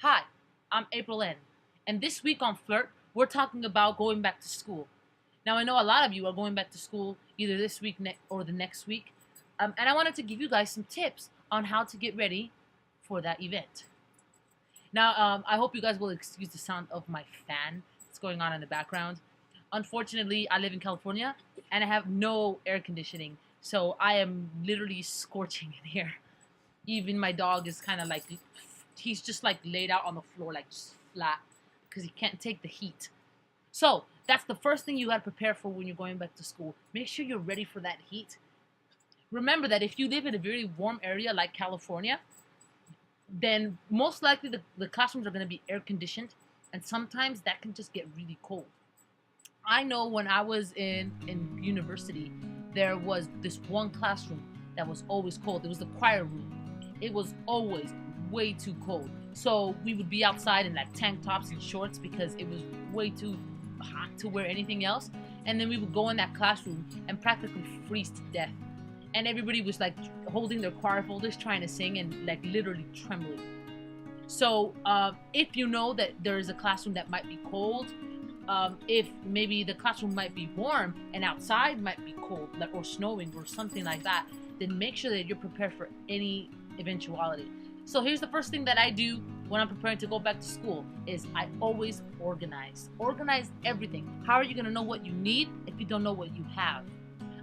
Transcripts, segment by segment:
Hi, I'm April N. And this week on Flirt, we're talking about going back to school. Now, I know a lot of you are going back to school either this week or the next week. And I wanted to give you guys some tips on how to get ready for that event. Now, I hope you guys will excuse the sound of my fan that's going on in the background. Unfortunately, I live in California and I have no air conditioning. So I am literally scorching in here. Even my dog is kind of like he's just like laid out on the floor like just flat because he can't take the heat. So that's the first thing you got to prepare for when you're going back to school. Make sure you're ready for that heat. Remember that if you live in a very warm area like California, then most likely the classrooms are going to be air conditioned, and sometimes that can just get really cold. I know when I was in university, there was this one classroom that was always cold. It was the choir room. It was always way too cold. So we would be outside in like tank tops and shorts because it was way too hot to wear anything else. And then we would go in that classroom and practically freeze to death. And everybody was like holding their choir folders trying to sing and like literally trembling. So if you know that there is a classroom that might be cold, if maybe the classroom might be warm and outside might be cold, like, or snowing or something like that, then make sure that you're prepared for any eventuality. So here's the first thing that I do when I'm preparing to go back to school is I always organize. Organize everything. How are you going to know what you need if you don't know what you have?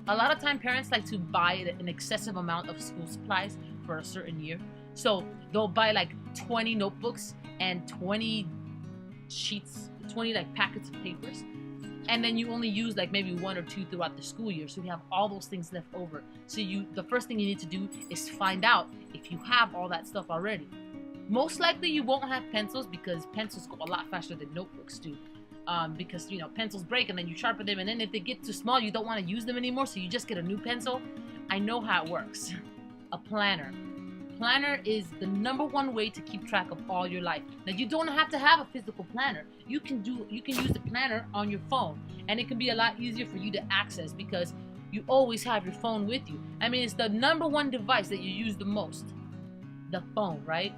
A lot of time parents like to buy an excessive amount of school supplies for a certain year. So they'll buy like 20 notebooks and 20 sheets, 20 like packets of papers, and then you only use like maybe one or two throughout the school year, so you have all those things left over. So the first thing you need to do is find out if you have all that stuff already. Most likely you won't have pencils because pencils go a lot faster than notebooks do, because pencils break and then you sharpen them, and then if they get too small you don't want to use them anymore, so you just get a new pencil. I know how it works. A planner is the number one way to keep track of all your life. Now you don't have to have a physical planner. You can use the planner on your phone, and it can be a lot easier for you to access because you always have your phone with you. I mean, it's the number one device that you use the most. The phone, right?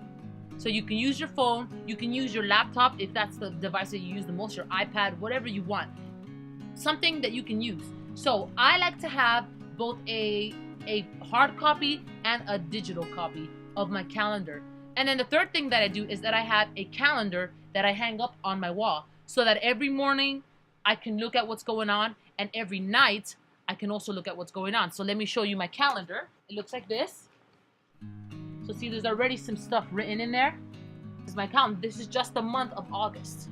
So you can use your phone, you can use your laptop if that's the device that you use the most, your iPad, whatever you want. Something that you can use. So I like to have both a hard copy and a digital copy of my calendar. And then the third thing that I do is that I have a calendar that I hang up on my wall so that every morning I can look at what's going on, and every night I can also look at what's going on. So let me show you my calendar. It looks like this. So see, there's already some stuff written in there. This is my calendar. This is just the month of August.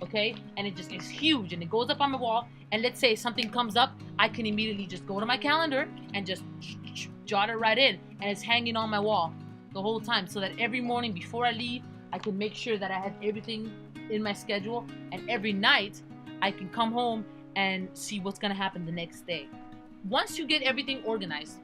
Okay, and it just is huge and it goes up on my wall, and let's say something comes up, I can immediately just go to my calendar and just jot it right in, and it's hanging on my wall the whole time, so that every morning before I leave I can make sure that I have everything in my schedule, and every night I can come home and see what's gonna happen the next day. Once you get everything organized,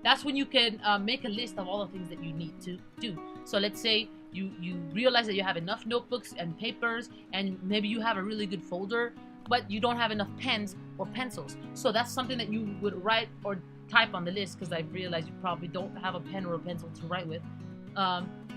that's when you can make a list of all the things that you need to do. So let's say you realize that you have enough notebooks and papers, and maybe you have a really good folder, but you don't have enough pens or pencils. So that's something that you would write or type on the list, because I realize you probably don't have a pen or a pencil to write with.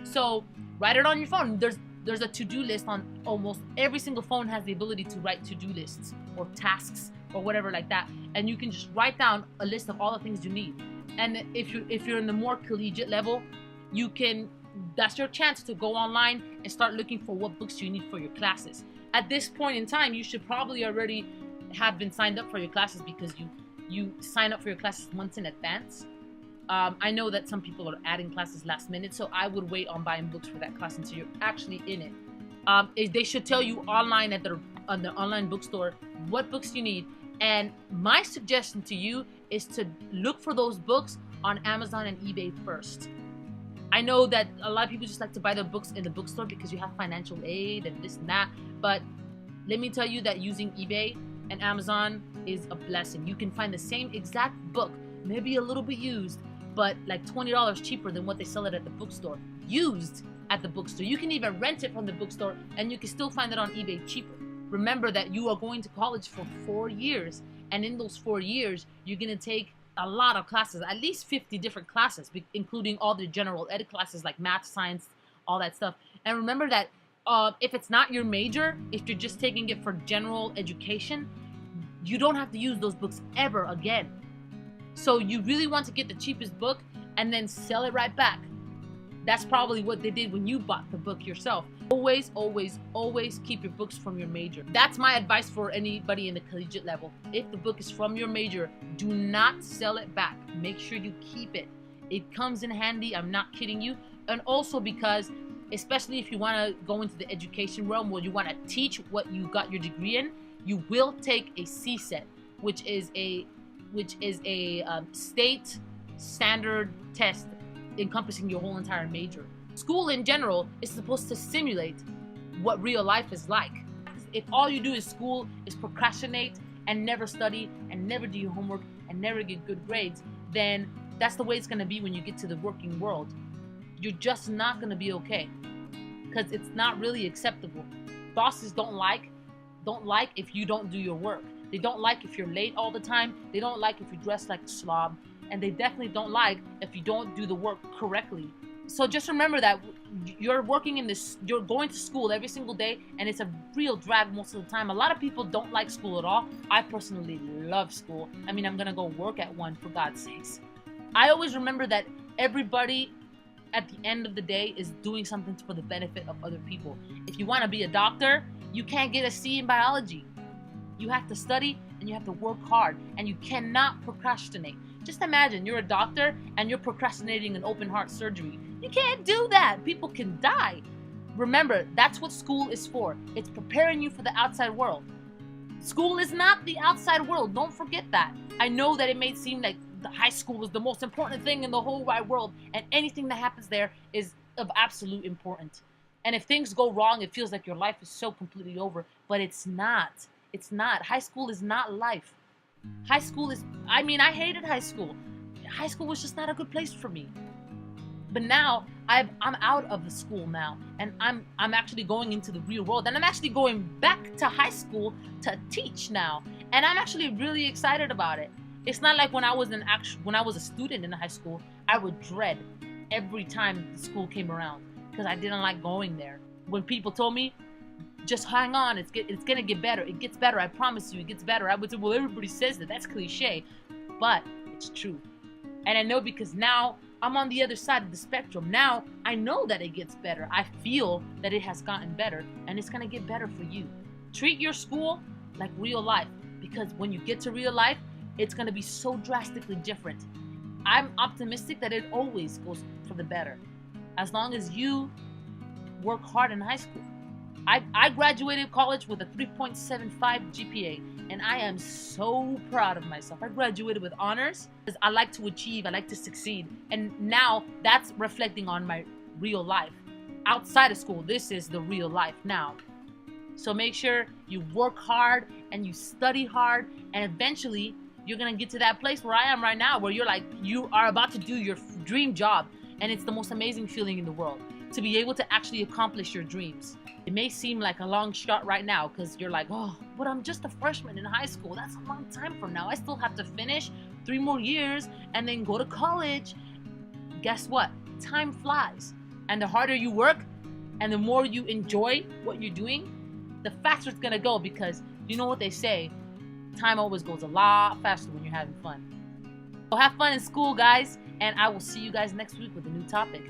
So write it on your phone. There's a to-do list on almost every single phone. Has the ability to write to-do lists or tasks or whatever like that, and you can just write down a list of all the things you need. And if you're in the more collegiate level, that's your chance to go online and start looking for what books you need for your classes. At this point in time, you should probably already have been signed up for your classes because you sign up for your classes months in advance. I know that some people are adding classes last minute, so I would wait on buying books for that class until you're actually in it. They should tell you online on the online bookstore what books you need. And my suggestion to you is to look for those books on Amazon and eBay first. I know that a lot of people just like to buy their books in the bookstore because you have financial aid and this and that, but let me tell you that using eBay and Amazon is a blessing. You can find the same exact book, maybe a little bit used, but like $20 cheaper than what they sell it at the bookstore. Used at the bookstore. You can even rent it from the bookstore and you can still find it on eBay cheaper. Remember that you are going to college for 4 years, and in those 4 years, you're going to take a lot of classes, at least 50 different classes, including all the general ed classes like math, science, all that stuff. And remember that if it's not your major, if you're just taking it for general education, you don't have to use those books ever again. So you really want to get the cheapest book and then sell it right back. That's probably what they did when you bought the book yourself. Always, always, always keep your books from your major. That's my advice for anybody in the collegiate level. If the book is from your major, do not sell it back. Make sure you keep it. It comes in handy, I'm not kidding you. And also because, especially if you want to go into the education realm where you want to teach what you got your degree in, you will take a CSET, which is a state standard test encompassing your whole entire major. School in general is supposed to simulate what real life is like. If all you do is school, is procrastinate and never study and never do your homework and never get good grades, then that's the way it's going to be when you get to the working world. You're just not going to be okay, because it's not really acceptable. Bosses don't like if you don't do your work. They don't like if you're late all the time. They don't like if you dress like a slob. And they definitely don't like if you don't do the work correctly. So just remember that you're working in this, you're going to school every single day, and it's a real drag most of the time. A lot of people don't like school at all. I personally love school. I mean, I'm gonna go work at one, for God's sakes. I always remember that everybody at the end of the day is doing something for the benefit of other people. If you want to be a doctor, you can't get a C in biology. You have to study and you have to work hard, and you cannot procrastinate. Just imagine you're a doctor and you're procrastinating an open heart surgery. You can't do that. People can die. Remember, that's what school is for. It's preparing you for the outside world. School is not the outside world. Don't forget that. I know that it may seem like the high school is the most important thing in the whole wide world, and anything that happens there is of absolute importance. And if things go wrong, it feels like your life is so completely over, but it's not. It's not. High school is not life. High school is, I hated high school. High school was just not a good place for me. But now I'm out of the school now, and I'm actually going into the real world, and I'm actually going back to high school to teach now, and I'm actually really excited about it. It's not like when I was a student in high school, I would dread every time the school came around because I didn't like going there. When people told me, just hang on, it's gonna get better. It gets better, I promise you, it gets better. I would say, well, everybody says that. That's cliche, but it's true. And I know because now I'm on the other side of the spectrum. Now I know that it gets better. I feel that it has gotten better, and it's gonna get better for you. Treat your school like real life, because when you get to real life, it's gonna be so drastically different. I'm optimistic that it always goes for the better, as long as you work hard in high school. I graduated college with a 3.75 GPA, and I am so proud of myself. I graduated with honors because I like to achieve, I like to succeed, and now that's reflecting on my real life. Outside of school, this is the real life now. So make sure you work hard and you study hard, and eventually you're gonna get to that place where I am right now, where you are about to do your dream job, and it's the most amazing feeling in the world to be able to actually accomplish your dreams. It may seem like a long shot right now because you're like, oh, but I'm just a freshman in high school. That's a long time from now. I still have to finish 3 more years and then go to college. Guess what? Time flies. And the harder you work and the more you enjoy what you're doing, the faster it's going to go, because you know what they say, time always goes a lot faster when you're having fun. So have fun in school, guys, and I will see you guys next week with a new topic.